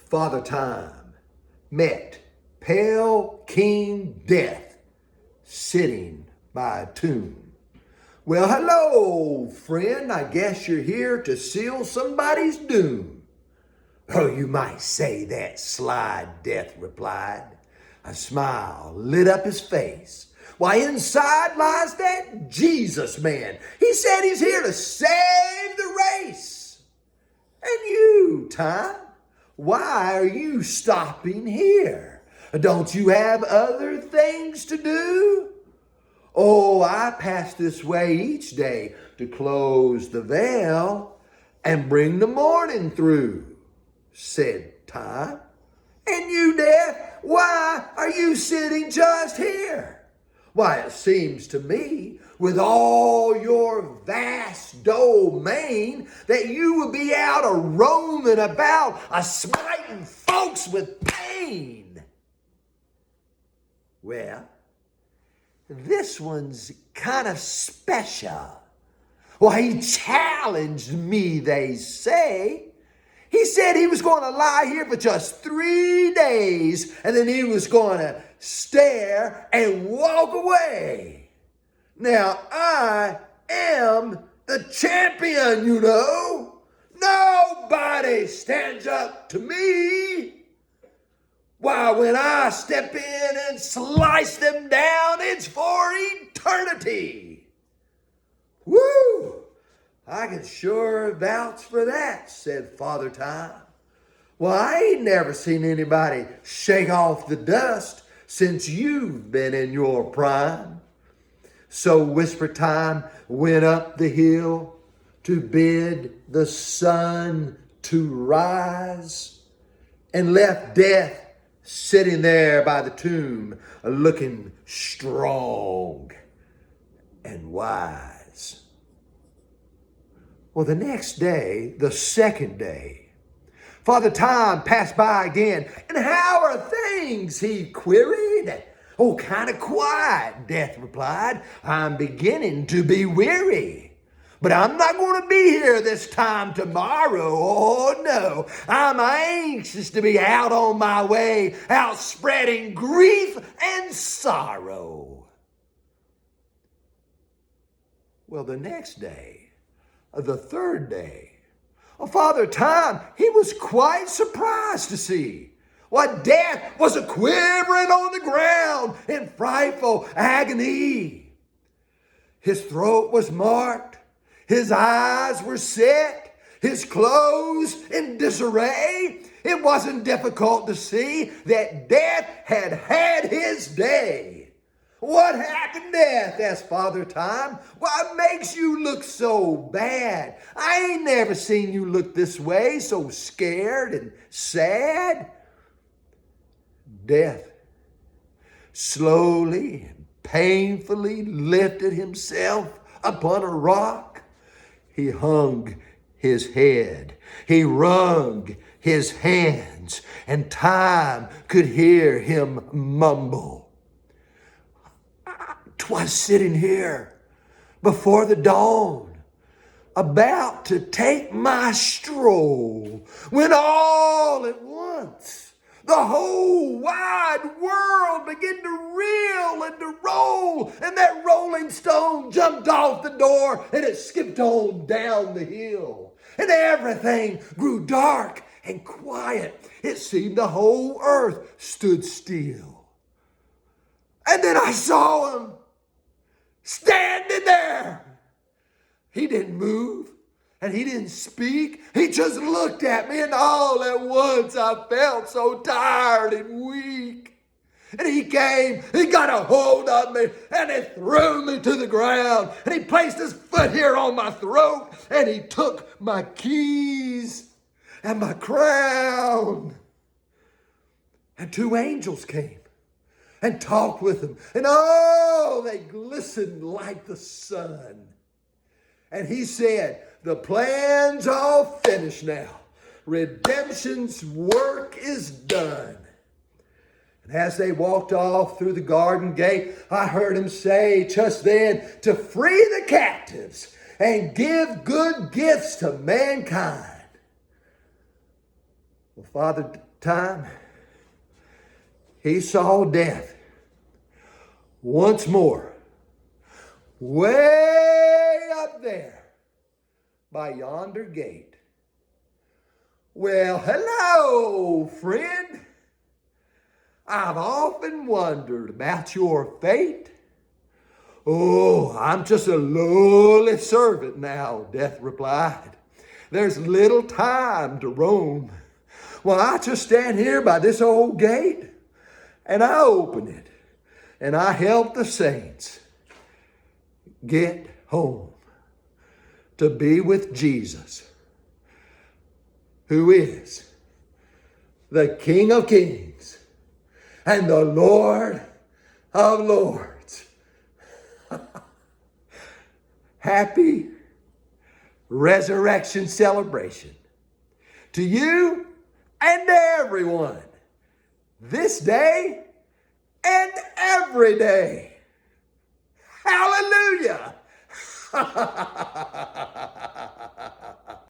Father Time met pale King Death sitting by a tomb. Well, hello, friend. I guess you're here to seal somebody's doom. Oh, you might say that, sly Death replied. A smile lit up his face. Why, inside lies that Jesus man. He said he's here to save the race. And you, Time, why are you stopping here? Don't you have other things to do? Oh, I pass this way each day to close the veil and bring the morning through, said Time. And you, Death, why are you sitting just here? Why, it seems to me, with all your vast domain, that you would be out a roaming about, a smiting folks with pain. Well, this one's kind of special. Well, he challenged me, they say. He said he was going to lie here for just 3 days, and then he was going to stare and walk away. Now, I am the champion, you know. Nobody stands up to me. Why, when I step in and slice them down, it's for eternity. Woo! I can sure vouch for that, said Father Time. Well, I ain't never seen anybody shake off the dust since you've been in your prime. So Whisper Time went up the hill to bid the sun to rise and left Death sitting there by the tomb looking strong and wise. Well, the next day, the second day, Father Time passed by again. And how are things, he queried. Oh, kind of quiet, Death replied. I'm beginning to be weary. But I'm not going to be here this time tomorrow. Oh, no. I'm anxious to be out on my way, out spreading grief and sorrow. Well, the next day, the third day, Father Time, he was quite surprised to see what Death was a-quivering on the ground in frightful agony. His throat was marked, his eyes were set, his clothes in disarray. It wasn't difficult to see that Death had had his day. What happened, Death? Asked Father Time. What makes you look so bad? I ain't never seen you look this way, so scared and sad. Death slowly and painfully lifted himself upon a rock. He hung his head. He wrung his hands, and Time could hear him mumble. 'Twas sitting here before the dawn, about to take my stroll, when all at once the whole wide world began to reel and to roll, and that rolling stone jumped off the door and it skipped on down the hill, and everything grew dark and quiet. It seemed the whole earth stood still. And then I saw him standing there. He didn't move and he didn't speak. He just looked at me, and all at once I felt so tired and weak. And he came, he got a hold of me, and he threw me to the ground, and he placed his foot here on my throat, and he took my keys and my crown. And 2 angels came and talked with him. And oh, they glistened like the sun. And he said, the plan's all finished now. Redemption's work is done. And as they walked off through the garden gate, I heard him say just then to free the captives and give good gifts to mankind. Well, Father Time, he saw death once more, way up there by yonder gate. Well, hello, friend. I've often wondered about your fate. Oh, I'm just a lowly servant now, Death replied. There's little time to roam. Well, I just stand here by this old gate, and I open it, and I help the saints get home to be with Jesus, who is the King of Kings and the Lord of Lords. Happy resurrection celebration to you and everyone this day and every day. Hallelujah.